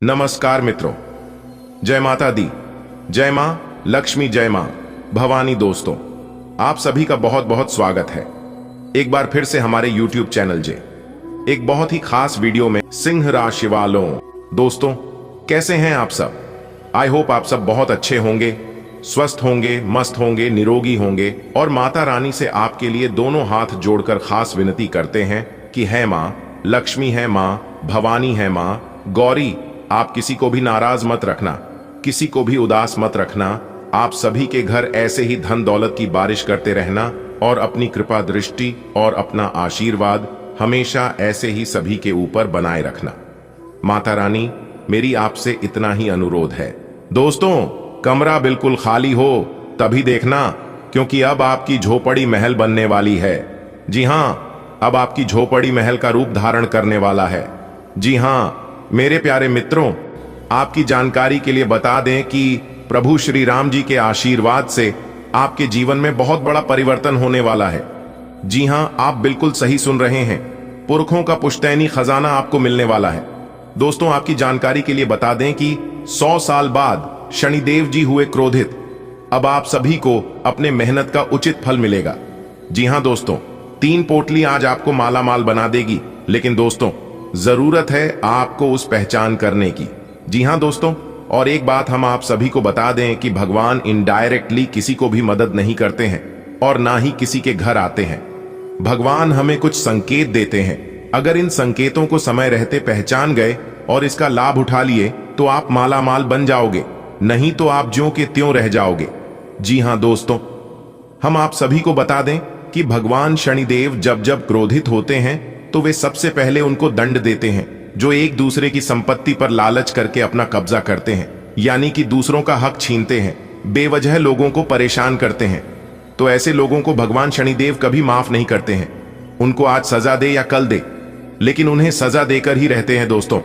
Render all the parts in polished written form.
नमस्कार मित्रों, जय माता दी, जय मां लक्ष्मी, जय मां भवानी। दोस्तों, आप सभी का बहुत बहुत स्वागत है एक बार फिर से हमारे YouTube चैनल जे एक बहुत ही खास वीडियो में। सिंह राशि वालों, दोस्तों कैसे हैं आप सब? आई होप आप सब बहुत अच्छे होंगे, स्वस्थ होंगे, मस्त होंगे, निरोगी होंगे। और माता रानी से आपके लिए दोनों हाथ जोड़कर खास विनती करते हैं कि है मां लक्ष्मी, है मां भवानी, है मां गौरी, आप किसी को भी नाराज मत रखना, किसी को भी उदास मत रखना। आप सभी के घर ऐसे ही धन दौलत की बारिश करते रहना और अपनी कृपा दृष्टि और अपना आशीर्वाद हमेशा ऐसे ही सभी के ऊपर बनाए रखना। माता रानी, मेरी आपसे इतना ही अनुरोध है। दोस्तों, कमरा बिल्कुल खाली हो तभी देखना, क्योंकि अब आपकी झोपड़ी महल बनने वाली है। जी हां, अब आपकी झोपड़ी महल का रूप धारण करने वाला है। जी हां मेरे प्यारे मित्रों, आपकी जानकारी के लिए बता दें कि प्रभु श्री राम जी के आशीर्वाद से आपके जीवन में बहुत बड़ा परिवर्तन होने वाला है। जी हां, आप बिल्कुल सही सुन रहे हैं, पुरखों का पुश्तैनी खजाना आपको मिलने वाला है। दोस्तों, आपकी जानकारी के लिए बता दें कि 100 साल बाद शनिदेव जी हुए क्रोधित। अब आप सभी को अपने मेहनत का उचित फल मिलेगा। जी हां दोस्तों, 3 पोटली आज आपको माला माल बना देगी, लेकिन दोस्तों जरूरत है आपको उस पहचान करने की। जी हां दोस्तों, और एक बात हम आप सभी को बता दें कि भगवान इनडायरेक्टली किसी को भी मदद नहीं करते हैं और ना ही किसी के घर आते हैं। भगवान हमें कुछ संकेत देते हैं। अगर इन संकेतों को समय रहते पहचान गए और इसका लाभ उठा लिए तो आप माला माल बन जाओगे, नहीं तो आप ज्यों के त्यों रह जाओगे। जी हां दोस्तों, हम आप सभी को बता दें कि भगवान शनिदेव जब जब क्रोधित होते हैं तो वे सबसे पहले उनको दंड देते हैं जो एक दूसरे की संपत्ति पर लालच करके अपना कब्जा करते हैं, यानी कि दूसरों का हक छीनते हैं, बेवजह लोगों को परेशान करते हैं। तो ऐसे लोगों को भगवान शनिदेव कभी माफ नहीं करते हैं। उनको आज सजा दे या कल दे, लेकिन उन्हें सजा देकर ही रहते हैं। दोस्तों,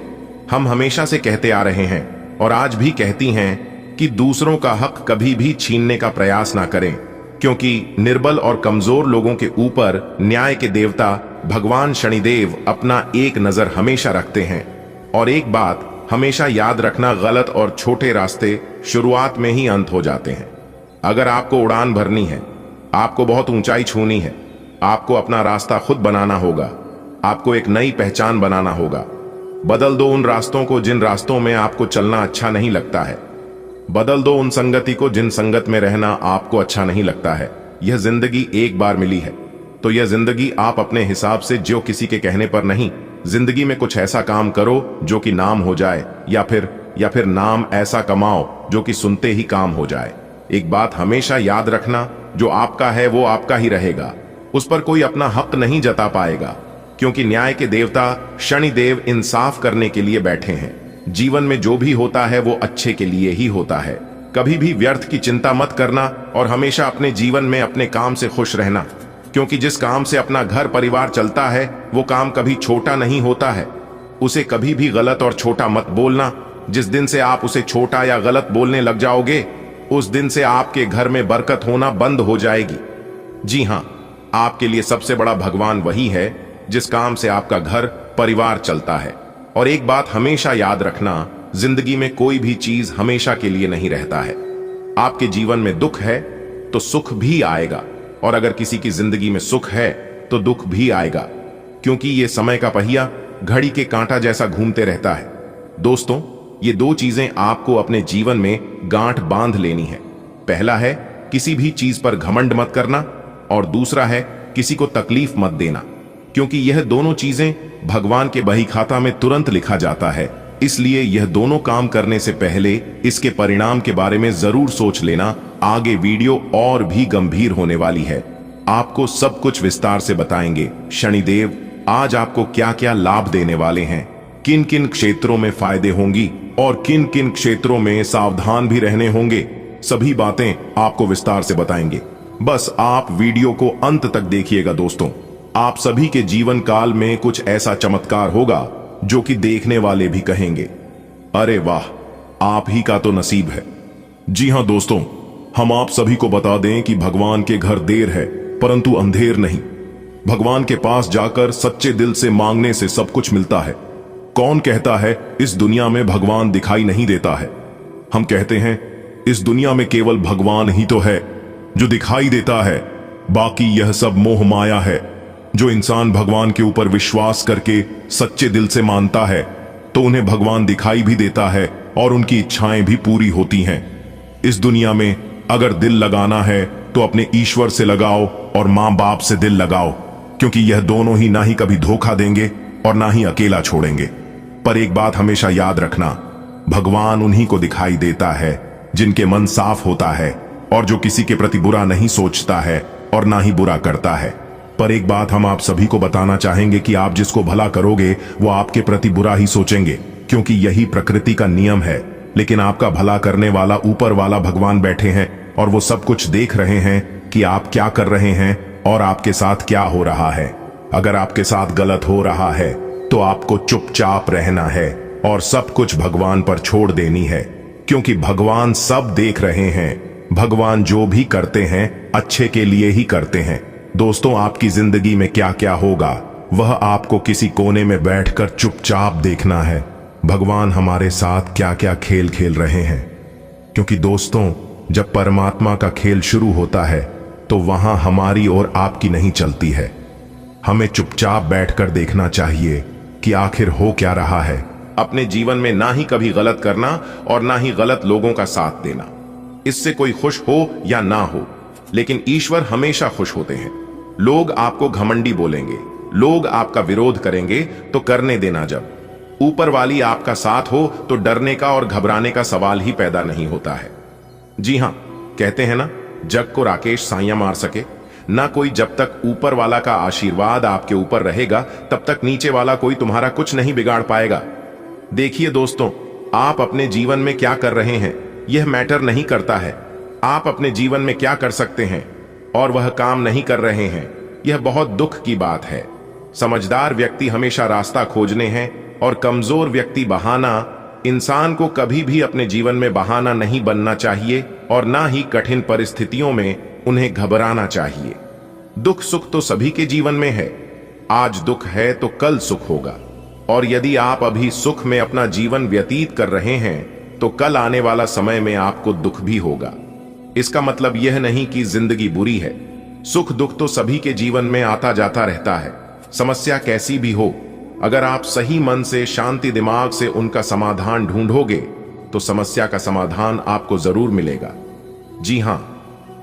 हम हमेशा से कहते आ रहे हैं और आज भी कहती हैं कि दूसरों का हक कभी भी छीनने का प्रयास ना करें, क्योंकि निर्बल और कमजोर लोगों के ऊपर न्याय के देवता भगवान शनिदेव अपना एक नजर हमेशा रखते हैं। और एक बात हमेशा याद रखना, गलत और छोटे रास्ते शुरुआत में ही अंत हो जाते हैं। अगर आपको उड़ान भरनी है, आपको बहुत ऊंचाई छूनी है, आपको अपना रास्ता खुद बनाना होगा, आपको एक नई पहचान बनाना होगा। बदल दो उन रास्तों को जिन रास्तों में आपको चलना अच्छा नहीं लगता है। बदल दो उन संगति को जिन संगत में रहना आपको अच्छा नहीं लगता है। यह जिंदगी एक बार मिली है, तो यह जिंदगी आप अपने हिसाब से जो किसी के कहने पर नहीं, जिंदगी में कुछ ऐसा काम करो जो कि नाम हो जाए, या फिर नाम ऐसा कमाओ जो कि सुनते ही काम हो जाए। एक बात हमेशा याद रखना, जो आपका है वो आपका ही रहेगा, उस पर कोई अपना हक नहीं जता पाएगा, क्योंकि न्याय के देवता शनिदेव इंसाफ करने के लिए बैठे हैं। जीवन में जो भी होता है वो अच्छे के लिए ही होता है। कभी भी व्यर्थ की चिंता मत करना और हमेशा अपने जीवन में अपने काम से खुश रहना, क्योंकि जिस काम से अपना घर परिवार चलता है वो काम कभी छोटा नहीं होता है। उसे कभी भी गलत और छोटा मत बोलना। जिस दिन से आप उसे छोटा या गलत बोलने लग जाओगे, उस दिन से आपके घर में बरकत होना बंद हो जाएगी। जी हां, आपके लिए सबसे बड़ा भगवान वही है जिस काम से आपका घर परिवार चलता है। और एक बात हमेशा याद रखना, जिंदगी में कोई भी चीज हमेशा के लिए नहीं रहता है। आपके जीवन में दुख है तो सुख भी आएगा, और अगर किसी की जिंदगी में सुख है तो दुख भी आएगा, क्योंकि ये समय का पहिया घड़ी के कांटा जैसा घूमते रहता है। दोस्तों, ये 2 चीजें आपको अपने जीवन में गांठ बांध लेनी है। पहला है किसी भी चीज पर घमंड मत करना, और दूसरा है किसी को तकलीफ मत देना, क्योंकि यह दोनों चीजें भगवान के बही खाता में तुरंत लिखा जाता है। इसलिए यह दोनों काम करने से पहले इसके परिणाम के बारे में जरूर सोच लेना। आगे वीडियो और भी गंभीर होने वाली है, आपको सब कुछ विस्तार से बताएंगे। शनिदेव आज आपको क्या क्या लाभ देने वाले हैं, किन किन क्षेत्रों में फायदे होंगी और किन किन क्षेत्रों में सावधान भी रहने होंगे, सभी बातें आपको विस्तार से बताएंगे। बस आप वीडियो को अंत तक देखिएगा। दोस्तों, आप सभी के जीवन काल में कुछ ऐसा चमत्कार होगा जो कि देखने वाले भी कहेंगे, अरे वाह, आप ही का तो नसीब है। जी हां दोस्तों, हम आप सभी को बता दें कि भगवान के घर देर है परंतु अंधेर नहीं। भगवान के पास जाकर सच्चे दिल से मांगने से सब कुछ मिलता है। कौन कहता है इस दुनिया में भगवान दिखाई नहीं देता है? हम कहते हैं इस दुनिया में केवल भगवान ही तो है जो दिखाई देता है, बाकी यह सब मोह माया है। जो इंसान भगवान के ऊपर विश्वास करके सच्चे दिल से मानता है तो उन्हें भगवान दिखाई भी देता है और उनकी इच्छाएं भी पूरी होती हैं। इस दुनिया में अगर दिल लगाना है तो अपने ईश्वर से लगाओ और माँ बाप से दिल लगाओ, क्योंकि यह दोनों ही ना ही कभी धोखा देंगे और ना ही अकेला छोड़ेंगे। पर एक बात हमेशा याद रखना, भगवान उन्हीं को दिखाई देता है जिनके मन साफ होता है और जो किसी के प्रति बुरा नहीं सोचता है और ना ही बुरा करता है। पर एक बात हम आप सभी को बताना चाहेंगे कि आप जिसको भला करोगे वो आपके प्रति बुरा ही सोचेंगे, क्योंकि यही प्रकृति का नियम है। लेकिन आपका भला करने वाला ऊपर वाला भगवान बैठे हैं और वो सब कुछ देख रहे हैं कि आप क्या कर रहे हैं और आपके साथ क्या हो रहा है। अगर आपके साथ गलत हो रहा है तो आपको चुपचाप रहना है और सब कुछ भगवान पर छोड़ देनी है, क्योंकि भगवान सब देख रहे हैं। भगवान जो भी करते हैं अच्छे के लिए ही करते हैं। दोस्तों, आपकी जिंदगी में क्या क्या होगा वह आपको किसी कोने में बैठकर चुपचाप देखना है। भगवान हमारे साथ क्या क्या खेल खेल रहे हैं, क्योंकि दोस्तों जब परमात्मा का खेल शुरू होता है तो वहां हमारी और आपकी नहीं चलती है। हमें चुपचाप बैठकर देखना चाहिए कि आखिर हो क्या रहा है। अपने जीवन में ना ही कभी गलत करना और ना ही गलत लोगों का साथ देना। इससे कोई खुश हो या ना हो, लेकिन ईश्वर हमेशा खुश होते हैं। लोग आपको घमंडी बोलेंगे, लोग आपका विरोध करेंगे तो करने देना। जब ऊपर वाली आपका साथ हो तो डरने का और घबराने का सवाल ही पैदा नहीं होता है। जी हां, कहते हैं ना, जग को राकेश साइयां मार सके ना कोई। जब तक ऊपर वाला का आशीर्वाद आपके ऊपर रहेगा तब तक नीचे वाला कोई तुम्हारा कुछ नहीं बिगाड़ पाएगा। देखिए दोस्तों, आप अपने जीवन में क्या कर रहे हैं यह मैटर नहीं करता है। आप अपने जीवन में क्या कर सकते हैं और वह काम नहीं कर रहे हैं, यह बहुत दुख की बात है। समझदार व्यक्ति हमेशा रास्ता खोजने हैं और कमजोर व्यक्ति बहाना। इंसान को कभी भी अपने जीवन में बहाना नहीं बनना चाहिए और ना ही कठिन परिस्थितियों में उन्हें घबराना चाहिए। दुख सुख तो सभी के जीवन में है। आज दुख है तो कल सुख होगा, और यदि आप अभी सुख में अपना जीवन व्यतीत कर रहे हैं तो कल आने वाला समय में आपको दुख भी होगा। इसका मतलब यह नहीं कि जिंदगी बुरी है। सुख दुख तो सभी के जीवन में आता जाता रहता है। समस्या कैसी भी हो, अगर आप सही मन से शांति दिमाग से उनका समाधान ढूंढोगे तो समस्या का समाधान आपको जरूर मिलेगा। जी हां,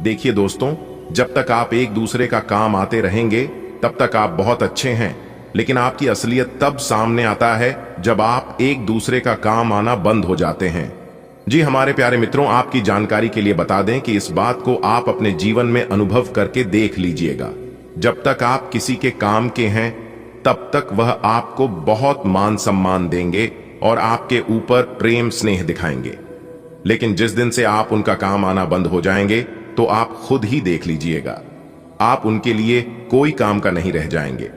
देखिए दोस्तों, जब तक आप एक दूसरे का काम आते रहेंगे तब तक आप बहुत अच्छे हैं, लेकिन आपकी असलियत तब सामने आता है जब आप एक दूसरे का काम आना बंद हो जाते हैं। जी हमारे प्यारे मित्रों, आपकी जानकारी के लिए बता दें कि इस बात को आप अपने जीवन में अनुभव करके देख लीजिएगा। जब तक आप किसी के काम के हैं तब तक वह आपको बहुत मान सम्मान देंगे और आपके ऊपर प्रेम स्नेह दिखाएंगे, लेकिन जिस दिन से आप उनका काम आना बंद हो जाएंगे तो आप खुद ही देख लीजिएगा, आप उनके लिए कोई काम का नहीं रह जाएंगे।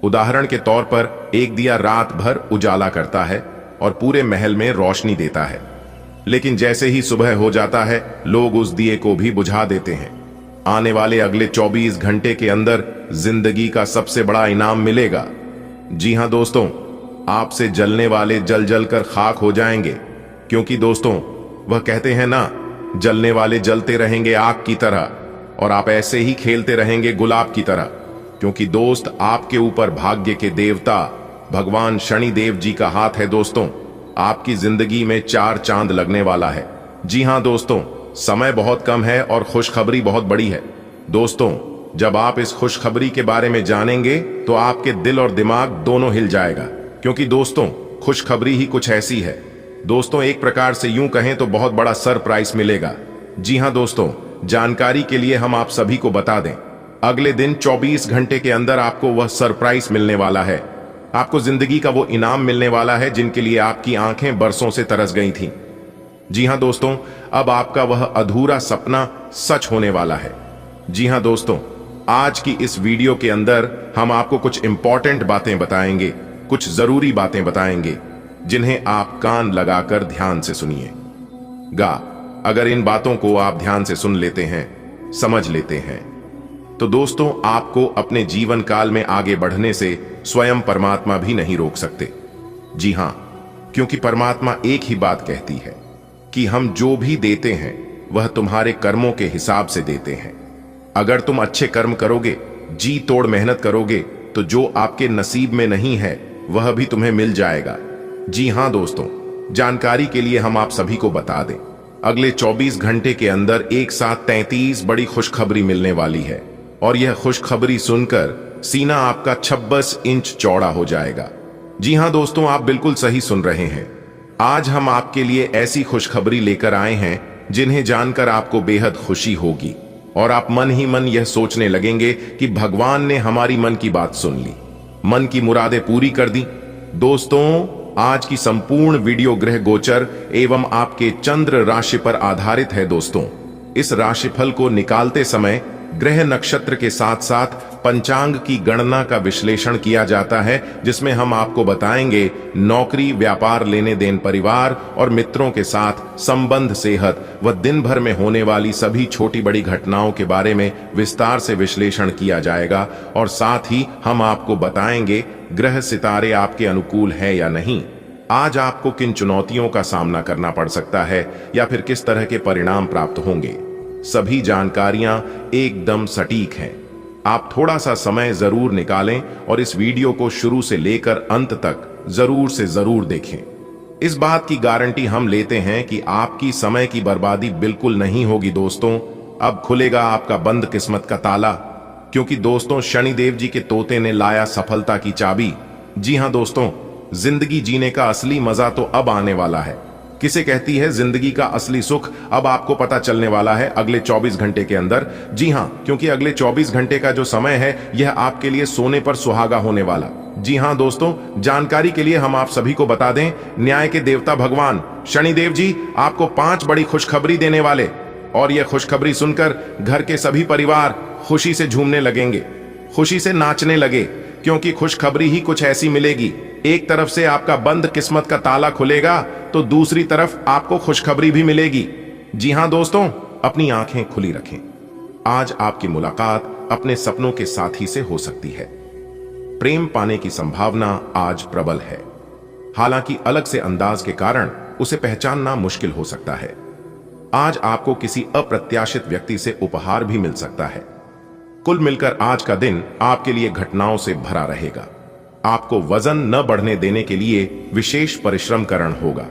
उदाहरण के तौर पर एक दिया रात भर उजाला करता है और पूरे महल में रोशनी देता है, लेकिन जैसे ही सुबह हो जाता है लोग उस दिए को भी बुझा देते हैं। आने वाले अगले 24 घंटे के अंदर जिंदगी का सबसे बड़ा इनाम मिलेगा। जी हां दोस्तों, आपसे जलने वाले जल जल कर खाक हो जाएंगे, क्योंकि दोस्तों वह कहते हैं ना, जलने वाले जलते रहेंगे आग की तरह और आप ऐसे ही खेलते रहेंगे गुलाब की तरह, क्योंकि दोस्त आपके ऊपर भाग्य के देवता भगवान शनि देव जी का हाथ है। दोस्तों, आपकी जिंदगी में 4 चांद लगने वाला है। जी हां दोस्तों, समय बहुत कम है और खुशखबरी बहुत बड़ी है। दोस्तों, जब आप इस खुशखबरी के बारे में जानेंगे तो आपके दिल और दिमाग दोनों हिल जाएगा, क्योंकि दोस्तों खुशखबरी ही कुछ ऐसी है। दोस्तों, एक प्रकार से यूं कहें तो बहुत बड़ा सरप्राइज मिलेगा। जी हां दोस्तों, जानकारी के लिए हम आप सभी को बता दें, अगले दिन 24 घंटे के अंदर आपको वह सरप्राइज मिलने वाला है। आपको जिंदगी का वो इनाम मिलने वाला है जिनके लिए आपकी आंखें बरसों से तरस गई थीं। जी हां दोस्तों, अब आपका वह अधूरा सपना सच होने वाला है। जी हां दोस्तों, आज की इस वीडियो के अंदर हम आपको कुछ इंपॉर्टेंट बातें बताएंगे, कुछ जरूरी बातें बताएंगे, जिन्हें आप कान लगाकर ध्यान से सुनिएगा। अगर इन बातों को आप ध्यान से सुन लेते हैं, समझ लेते हैं, तो दोस्तों आपको अपने जीवन काल में आगे बढ़ने से स्वयं परमात्मा भी नहीं रोक सकते। जी हां, क्योंकि परमात्मा एक ही बात कहती है कि हम जो भी देते हैं वह तुम्हारे कर्मों के हिसाब से देते हैं। अगर तुम अच्छे कर्म करोगे, जी तोड़ मेहनत करोगे, तो जो आपके नसीब में नहीं है वह भी तुम्हें मिल जाएगा। जी हां दोस्तों, जानकारी के लिए हम आप सभी को बता दें, अगले 24 घंटे के अंदर एक साथ 33 बड़ी खुशखबरी मिलने वाली है और यह खुशखबरी सुनकर सीना आपका 26 इंच चौड़ा हो जाएगा। जी हां दोस्तों, आप बिल्कुल सही सुन रहे हैं। आज हम आपके लिए ऐसी खुशखबरी लेकर आए हैं जिन्हें जानकर आपको बेहद खुशी होगी और आप मन ही मन यह सोचने लगेंगे कि भगवान ने हमारी मन की बात सुन ली, मन की मुरादें पूरी कर दी। दोस्तों, आज की संपूर्ण वीडियो ग्रह गोचर एवं आपके चंद्र राशि पर आधारित है। दोस्तों, इस राशिफल को निकालते समय ग्रह नक्षत्र के साथ साथ पंचांग की गणना का विश्लेषण किया जाता है, जिसमें हम आपको बताएंगे नौकरी, व्यापार, लेने देन, परिवार और मित्रों के साथ संबंध, सेहत व दिन भर में होने वाली सभी छोटी बड़ी घटनाओं के बारे में विस्तार से विश्लेषण किया जाएगा और साथ ही हम आपको बताएंगे ग्रह सितारे आपके अनुकूल है या नहीं, आज आपको किन चुनौतियों का सामना करना पड़ सकता है या फिर किस तरह के परिणाम प्राप्त होंगे। सभी जानकारियां एकदम सटीक हैं। आप थोड़ा सा समय जरूर निकालें और इस वीडियो को शुरू से लेकर अंत तक जरूर से जरूर देखें। इस बात की गारंटी हम लेते हैं कि आपकी समय की बर्बादी बिल्कुल नहीं होगी। दोस्तों, अब खुलेगा आपका बंद किस्मत का ताला, क्योंकि दोस्तों शनिदेव जी के तोते ने लाया सफलता की चाबी। जी हां दोस्तों, जिंदगी जीने का असली मजा तो अब आने वाला है। किसे कहती है जिंदगी का असली सुख, अब आपको पता चलने वाला है अगले 24 घंटे के अंदर। जी हां, क्योंकि अगले 24 घंटे का जो समय है यह आपके लिए सोने पर सुहागा होने वाला। जी हां दोस्तों, जानकारी के लिए हम आप सभी को बता दें, न्याय के देवता भगवान शनिदेव जी आपको 5 बड़ी खुशखबरी देने वाले और यह खुशखबरी सुनकर घर के सभी परिवार खुशी से झूमने लगेंगे, खुशी से नाचने लगे, क्योंकि खुशखबरी ही कुछ ऐसी मिलेगी। एक तरफ से आपका बंद किस्मत का ताला खुलेगा तो दूसरी तरफ आपको खुशखबरी भी मिलेगी। जी हां दोस्तों, अपनी आंखें खुली रखें। आज आपकी मुलाकात अपने सपनों के साथी से हो सकती है। प्रेम पाने की संभावना आज प्रबल है, हालांकि अलग से अंदाज के कारण उसे पहचानना मुश्किल हो सकता है। आज आपको किसी अप्रत्याशित व्यक्ति से उपहार भी मिल सकता है। कुल मिलकर आज का दिन आपके लिए घटनाओं से भरा रहेगा। आपको वजन न बढ़ने देने के लिए विशेष परिश्रम करना होगा।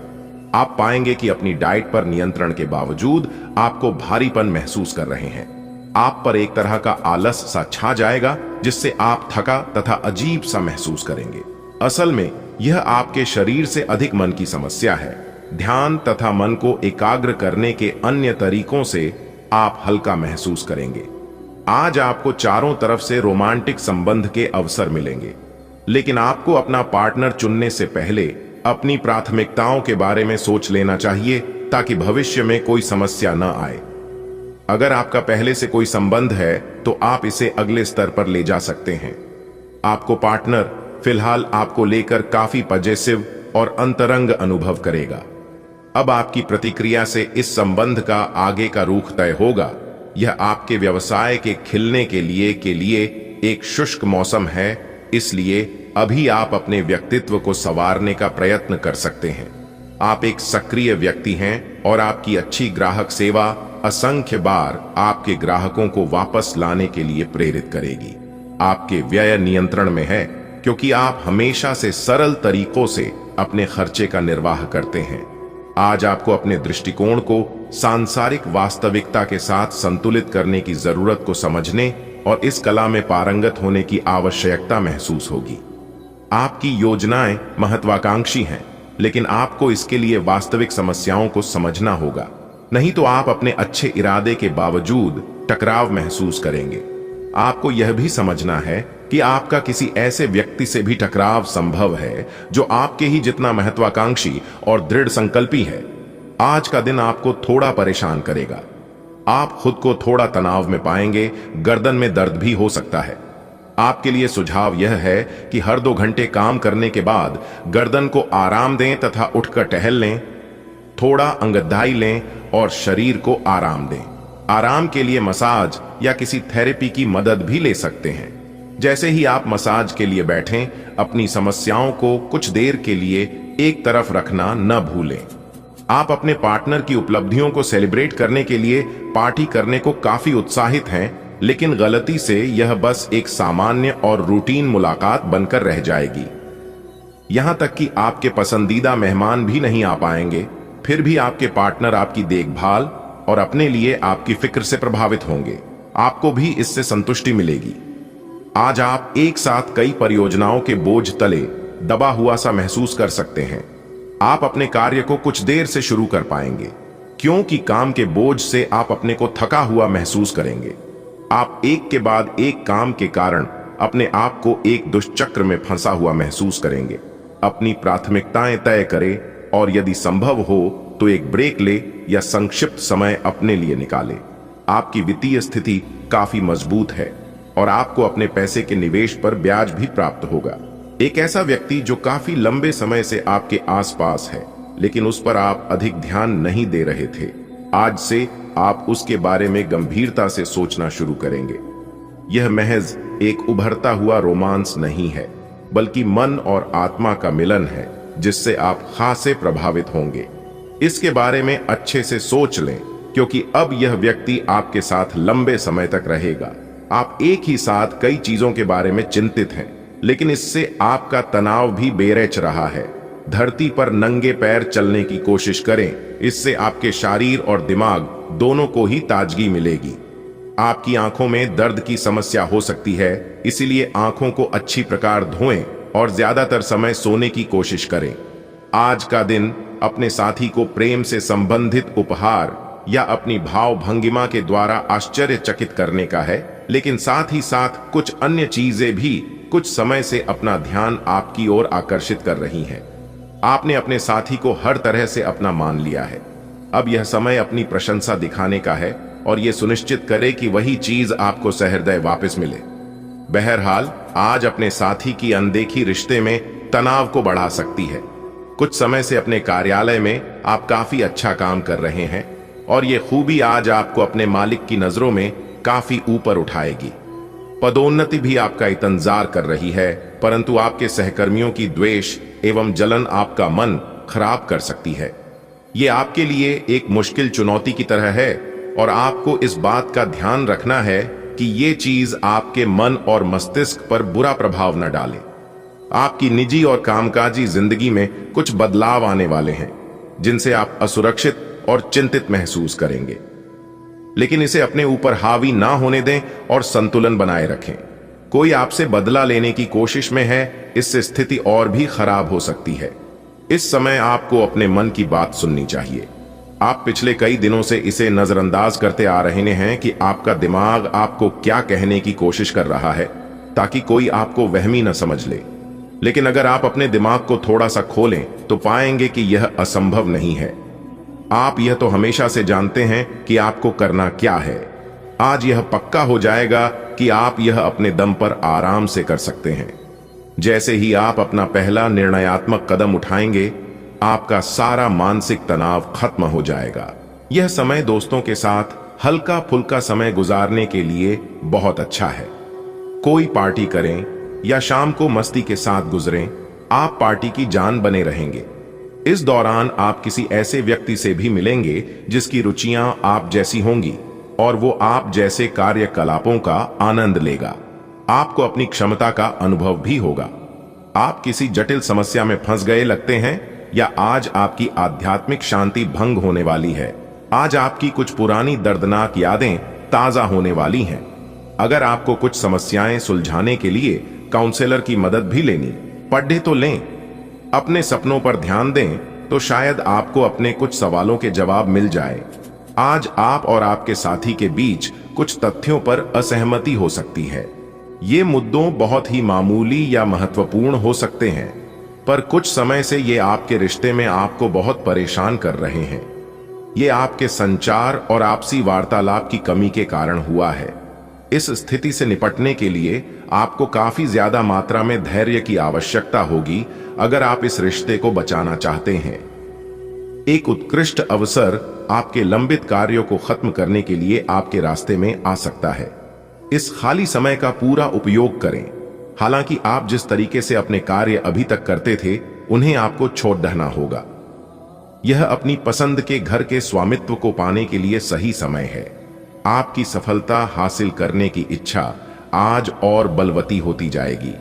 आप पाएंगे कि अपनी डाइट पर नियंत्रण के बावजूद आपको भारीपन महसूस कर रहे हैं। आप पर एक तरह का आलस सा छा जाएगा, जिससे आप थका तथा अजीब सा महसूस करेंगे। असल में यह आपके शरीर से अधिक मन की समस्या है। ध्यान तथा मन को एकाग्र करने के अन्य तरीकों से आप हल्का महसूस करेंगे। आज आपको चारों तरफ से रोमांटिक संबंध के अवसर मिलेंगे, लेकिन आपको अपना पार्टनर चुनने से पहले अपनी प्राथमिकताओं के बारे में सोच लेना चाहिए, ताकि भविष्य में कोई समस्या न आए। अगर आपका पहले से कोई संबंध है तो आप इसे अगले स्तर पर ले जा सकते हैं। आपको पार्टनर फिलहाल आपको लेकर काफी पॉजिटिव और अंतरंग अनुभव करेगा। अब आपकी प्रतिक्रिया से इस संबंध का आगे का रुख तय होगा। यह आपके व्यवसाय के खिलने के लिए एक शुष्क मौसम है, इसलिए अभी आप अपने व्यक्तित्व को संवारने का प्रयत्न कर सकते हैं। आप एक सक्रिय व्यक्ति हैं और आपकी अच्छी ग्राहक सेवा असंख्य बार आपके ग्राहकों को वापस लाने के लिए प्रेरित करेगी। आपके व्यय नियंत्रण में है, क्योंकि आप हमेशा से सरल तरीकों से अपने खर्चे का निर्वाह करते हैं। आज आपको अपने दृष्टिकोण को सांसारिक वास्तविकता के साथ संतुलित करने की जरूरत को समझने और इस कला में पारंगत होने की आवश्यकता महसूस होगी। आपकी योजनाएं महत्वाकांक्षी हैं, लेकिन आपको इसके लिए वास्तविक समस्याओं को समझना होगा, नहीं तो आप अपने अच्छे इरादे के बावजूद टकराव महसूस करेंगे। आपको यह भी समझना है कि आपका किसी ऐसे व्यक्ति से भी टकराव संभव है जो आपके ही जितना महत्वाकांक्षी और दृढ़ संकल्पी है। आज का दिन आपको थोड़ा परेशान करेगा। आप खुद को थोड़ा तनाव में पाएंगे, गर्दन में दर्द भी हो सकता है। आपके लिए सुझाव यह है कि हर 2 घंटे काम करने के बाद गर्दन को आराम दें तथा उठकर टहल लें, थोड़ा अंगदाई लें और शरीर को आराम दें। आराम के लिए मसाज या किसी थेरेपी की मदद भी ले सकते हैं। जैसे ही आप मसाज के लिए बैठें, अपनी समस्याओं को कुछ देर के लिए एक तरफ रखना न भूलें। आप अपने पार्टनर की उपलब्धियों को सेलिब्रेट करने के लिए पार्टी करने को काफी उत्साहित हैं, लेकिन गलती से यह बस एक सामान्य और रूटीन मुलाकात बनकर रह जाएगी। यहां तक कि आपके पसंदीदा मेहमान भी नहीं आ पाएंगे, फिर भी आपके पार्टनर आपकी देखभाल और अपने लिए आपकी फिक्र से प्रभावित होंगे। आपको भी इससे संतुष्टि मिलेगी। आज आप एक साथ कई परियोजनाओं के बोझ तले दबा हुआ सा महसूस कर सकते हैं। आप अपने कार्य को कुछ देर से शुरू कर पाएंगे, क्योंकि काम के बोझ से आप अपने को थका हुआ महसूस करेंगे। आप एक के बाद एक काम के कारण अपने आप को एक दुष्चक्र में फंसा हुआ महसूस करेंगे। अपनी प्राथमिकताएं तय करें और यदि संभव हो तो एक ब्रेक ले या संक्षिप्त समय अपने लिए निकालें। आपकी वित्तीय स्थिति काफी मजबूत है और आपको अपने पैसे के निवेश पर ब्याज भी प्राप्त होगा। एक ऐसा व्यक्ति जो काफी लंबे समय से आपके आसपास है, लेकिन उस पर आप अधिक ध्यान नहीं दे रहे थे, आज से आप उसके बारे में गंभीरता से सोचना शुरू करेंगे। यह महज एक उभरता हुआ रोमांस नहीं है, बल्कि मन और आत्मा का मिलन है, जिससे आप खासे प्रभावित होंगे। इसके बारे में अच्छे से सोच लें, क्योंकि अब यह व्यक्ति आपके साथ लंबे समय तक रहेगा। आप एक ही साथ कई चीजों के बारे में चिंतित हैं, लेकिन इससे आपका तनाव भी बेरच रहा है। धरती पर नंगे पैर चलने की कोशिश करें, इससे आपके शरीर और दिमाग दोनों को ही ताजगी मिलेगी। आपकी आंखों में दर्द की समस्या हो सकती है, इसीलिए आंखों को अच्छी प्रकार धोएं और ज्यादातर समय सोने की कोशिश करें। आज का दिन अपने साथी को प्रेम से संबंधित उपहार या अपनी भाव भंगिमा के द्वारा आश्चर्यचकित करने का है, लेकिन साथ ही साथ कुछ अन्य चीजें भी कुछ समय से अपना ध्यान आपकी ओर आकर्षित कर रही हैं। आपने अपने साथी को हर तरह से अपना मान लिया है। अब यह समय अपनी प्रशंसा दिखाने का है और यह सुनिश्चित करे कि वही चीज आपको सहृदय वापस मिले। बहरहाल, आज अपने साथी की अनदेखी रिश्ते में तनाव को बढ़ा सकती है। कुछ समय से अपने कार्यालय में आप काफी अच्छा काम कर रहे हैं और यह खूबी आज आपको अपने मालिक की नजरों में काफी ऊपर उठाएगी। पदोन्नति भी आपका इंतजार कर रही है, परंतु आपके सहकर्मियों की द्वेष एवं जलन आपका मन खराब कर सकती है। ये आपके लिए एक मुश्किल चुनौती की तरह है और आपको इस बात का ध्यान रखना है कि ये चीज आपके मन और मस्तिष्क पर बुरा प्रभाव न डाले। आपकी निजी और कामकाजी जिंदगी में कुछ बदलाव आने वाले हैं, जिनसे आप असुरक्षित और चिंतित महसूस करेंगे, लेकिन इसे अपने ऊपर हावी ना होने दें और संतुलन बनाए रखें। कोई आपसे बदला लेने की कोशिश में है, इससे स्थिति और भी खराब हो सकती है। इस समय आपको अपने मन की बात सुननी चाहिए। आप पिछले कई दिनों से इसे नजरअंदाज करते आ रहे हैं कि आपका दिमाग आपको क्या कहने की कोशिश कर रहा है, ताकि कोई आपको वहमी न समझ ले। लेकिन अगर आप अपने दिमाग को थोड़ा सा खोलें तो पाएंगे कि यह असंभव नहीं है। आप यह तो हमेशा से जानते हैं कि आपको करना क्या है। आज यह पक्का हो जाएगा कि आप यह अपने दम पर आराम से कर सकते हैं। जैसे ही आप अपना पहला निर्णयात्मक कदम उठाएंगे, आपका सारा मानसिक तनाव खत्म हो जाएगा। यह समय दोस्तों के साथ हल्का फुल्का समय गुजारने के लिए बहुत अच्छा है। कोई पार्टी करें या शाम को मस्ती के साथ गुजरें, आप पार्टी की जान बने रहेंगे। इस दौरान आप किसी ऐसे व्यक्ति से भी मिलेंगे जिसकी रुचियां आप जैसी होंगी और वो आप जैसे कार्यकलापों का आनंद लेगा। आपको अपनी क्षमता का अनुभव भी होगा। आप किसी जटिल समस्या में फंस गए लगते हैं या आज आपकी आध्यात्मिक शांति भंग होने वाली है। आज आपकी कुछ पुरानी दर्दनाक यादें ताजा होने वाली हैं। अगर आपको कुछ समस्याएं सुलझाने के लिए काउंसलर की मदद भी लेनी पड़े तो लें। अपने सपनों पर ध्यान दें तो शायद आपको अपने कुछ सवालों के जवाब मिल जाए। आज आप और आपके साथी के बीच कुछ तथ्यों पर असहमति हो सकती है। ये मुद्दों बहुत ही मामूली या महत्वपूर्ण हो सकते हैं, पर कुछ समय से ये आपके रिश्ते में आपको बहुत परेशान कर रहे हैं। ये आपके संचार और आपसी वार्तालाप की कमी के कारण हुआ है। इस स्थिति से निपटने के लिए आपको काफी ज्यादा मात्रा में धैर्य की आवश्यकता होगी अगर आप इस रिश्ते को बचाना चाहते हैं। एक उत्कृष्ट अवसर आपके लंबित कार्यों को खत्म करने के लिए आपके रास्ते में आ सकता है। इस खाली समय का पूरा उपयोग करें। हालांकि आप जिस तरीके से अपने कार्य अभी तक करते थे उन्हें आपको छोड़ देना होगा। यह अपनी पसंद के घर के स्वामित्व को पाने के लिए सही समय है। आपकी सफलता हासिल करने की इच्छा आज और बलवती होती जाएगी।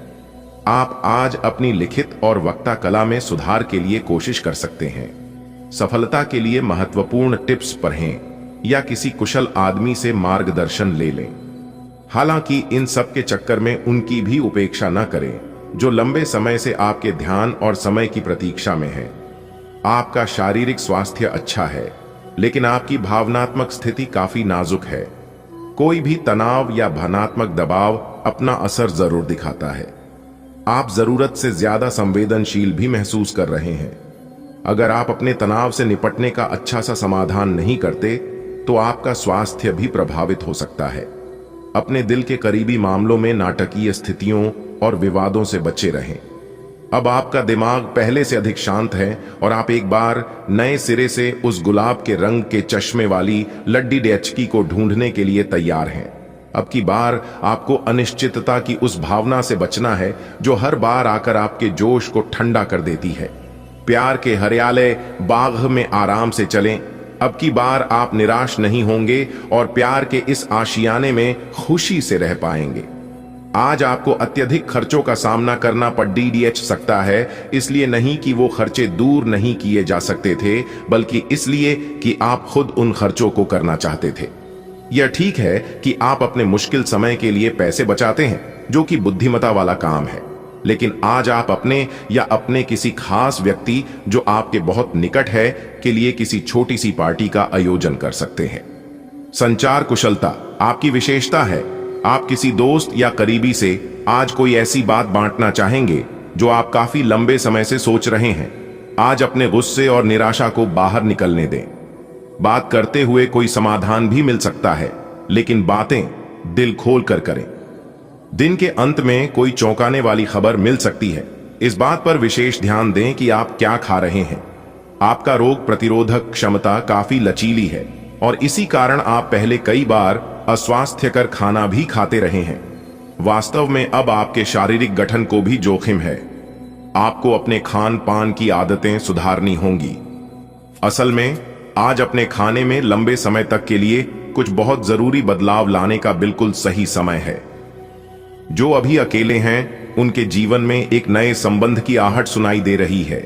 आप आज अपनी लिखित और वक्ता कला में सुधार के लिए कोशिश कर सकते हैं। सफलता के लिए महत्वपूर्ण टिप्स पढ़ें या किसी कुशल आदमी से मार्गदर्शन ले लें। हालांकि इन सब के चक्कर में उनकी भी उपेक्षा न करें जो लंबे समय से आपके ध्यान और समय की प्रतीक्षा में है। आपका शारीरिक स्वास्थ्य अच्छा है, लेकिन आपकी भावनात्मक स्थिति काफी नाजुक है। कोई भी तनाव या भावनात्मक दबाव अपना असर जरूर दिखाता है। आप जरूरत से ज्यादा संवेदनशील भी महसूस कर रहे हैं। अगर आप अपने तनाव से निपटने का अच्छा सा समाधान नहीं करते तो आपका स्वास्थ्य भी प्रभावित हो सकता है। अपने दिल के करीबी मामलों में नाटकीय स्थितियों और विवादों से बचे रहें। अब आपका दिमाग पहले से अधिक शांत है और आप एक बार नए सिरे से उस गुलाब के रंग के चश्मे वाली लड्डी डेचकी को ढूंढने के लिए तैयार हैं। अब की बार आपको अनिश्चितता की उस भावना से बचना है जो हर बार आकर आपके जोश को ठंडा कर देती है। प्यार के हरियाले बाग में आराम से चलें। अब की बार आप निराश नहीं होंगे और प्यार के इस आशियाने में खुशी से रह पाएंगे। आज आपको अत्यधिक खर्चों का सामना करना पड़ सकता है, इसलिए नहीं कि वो खर्चे दूर नहीं किए जा सकते थे, बल्कि इसलिए कि आप खुद उन खर्चों को करना चाहते थे। यह ठीक है कि आप अपने मुश्किल समय के लिए पैसे बचाते हैं, जो कि बुद्धिमता वाला काम है, लेकिन आज आप अपने या अपने किसी खास व्यक्ति जो आपके बहुत निकट है के लिए किसी छोटी सी पार्टी का आयोजन कर सकते हैं। संचार कुशलता आपकी विशेषता है। आप किसी दोस्त या करीबी से आज कोई ऐसी बात बांटना चाहेंगे जो आप काफी लंबे समय से सोच रहे हैं। आज अपने गुस्से और निराशा को बाहर निकलने दें। बात करते हुए कोई समाधान भी मिल सकता है, लेकिन बातें दिल खोल कर करें। दिन के अंत में कोई चौंकाने वाली खबर मिल सकती है। इस बात पर विशेष ध्यान दें कि आप क्या खा रहे हैं। आपका रोग प्रतिरोधक क्षमता काफी लचीली है और इसी कारण आप पहले कई बार अस्वास्थ्यकर खाना भी खाते रहे हैं। वास्तव में अब आपके शारीरिक गठन को भी जोखिम है। आपको अपने खान पान की आदतें सुधारनी होंगी। असल में आज अपने खाने में लंबे समय तक के लिए कुछ बहुत जरूरी बदलाव लाने का बिल्कुल सही समय है। जो अभी अकेले हैं उनके जीवन में एक नए संबंध की आहट सुनाई दे रही है,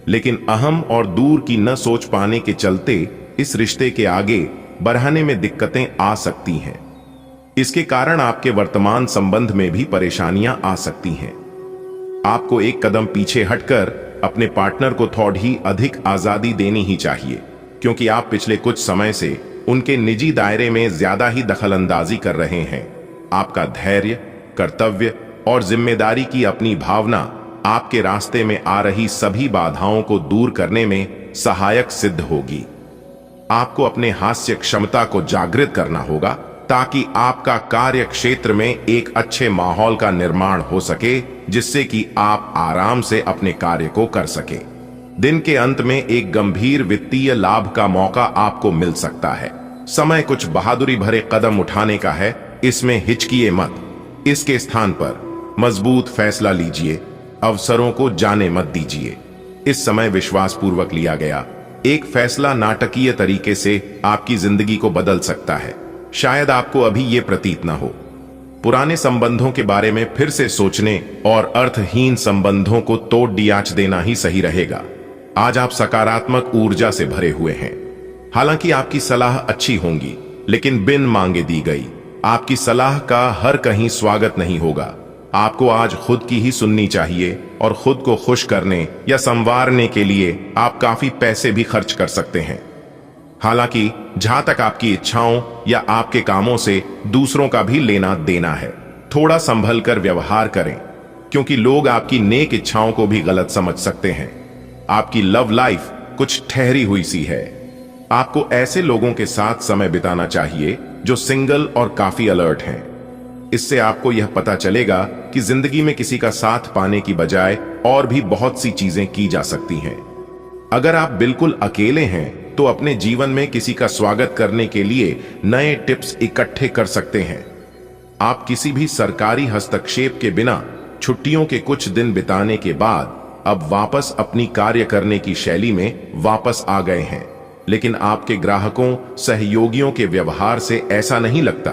लेकिन अहम और दूर की न सोच पाने के चलते इस रिश्ते के आगे बढ़ाने में दिक्कतें आ सकती हैं। इसके कारण आपके वर्तमान संबंध में भी परेशानियां आ सकती हैं। आपको एक कदम पीछे हटकर अपने पार्टनर को थोड़ी अधिक आजादी देनी ही चाहिए, क्योंकि आप पिछले कुछ समय से उनके निजी दायरे में ज्यादा ही दखलंदाजी कर रहे हैं। आपका धैर्य, कर्तव्य और जिम्मेदारी की अपनी भावना आपके रास्ते में आ रही सभी बाधाओं को दूर करने में सहायक सिद्ध होगी। आपको अपने हास्य क्षमता को जागृत करना होगा ताकि आपका कार्य क्षेत्र में एक अच्छे माहौल का निर्माण हो सके, जिससे कि आप आराम से अपने कार्य को कर सके। दिन के अंत में एक गंभीर वित्तीय लाभ का मौका आपको मिल सकता है। समय कुछ बहादुरी भरे कदम उठाने का है, इसमें हिचकिए मत। इसके स्थान पर मजबूत फैसला लीजिए, अवसरों को जाने मत दीजिए। इस समय विश्वास पूर्वक लिया गया एक फैसला नाटकीय तरीके से आपकी जिंदगी को बदल सकता है। शायद आपको अभी ये प्रतीत ना हो। पुराने संबंधों के बारे में फिर से सोचने और अर्थहीन संबंधों को तोड़ दियाच देना ही सही रहेगा। आज आप सकारात्मक ऊर्जा से भरे हुए हैं। हालांकि आपकी सलाह अच्छी होंगी, लेकिन बिन मांगे दी गई। आपकी सलाह का हर कहीं स्वागत नहीं होगा। आपको आज खुद की ही सुननी चाहिए और खुद को खुश करने या संवारने के लिए आप काफी पैसे भी खर्च कर सकते हैं। हालांकि जहां तक आपकी इच्छाओं या आपके कामों से दूसरों का भी लेना देना है, थोड़ा संभल कर व्यवहार करें, क्योंकि लोग आपकी नेक इच्छाओं को भी गलत समझ सकते हैं। आपकी लव लाइफ कुछ ठहरी हुई सी है। आपको ऐसे लोगों के साथ समय बिताना चाहिए जो सिंगल और काफी अलर्ट हैं। इससे आपको यह पता चलेगा कि जिंदगी में किसी का साथ पाने की बजाय और भी बहुत सी चीजें की जा सकती हैं। अगर आप बिल्कुल अकेले हैं तो अपने जीवन में किसी का स्वागत करने के लिए नए टिप्स इकट्ठे कर सकते हैं। आप किसी भी सरकारी हस्तक्षेप के बिना छुट्टियों के कुछ दिन बिताने के बाद अब वापस अपनी कार्य करने की शैली में वापस आ गए हैं। लेकिन आपके ग्राहकों, सहयोगियों के व्यवहार से ऐसा नहीं लगता।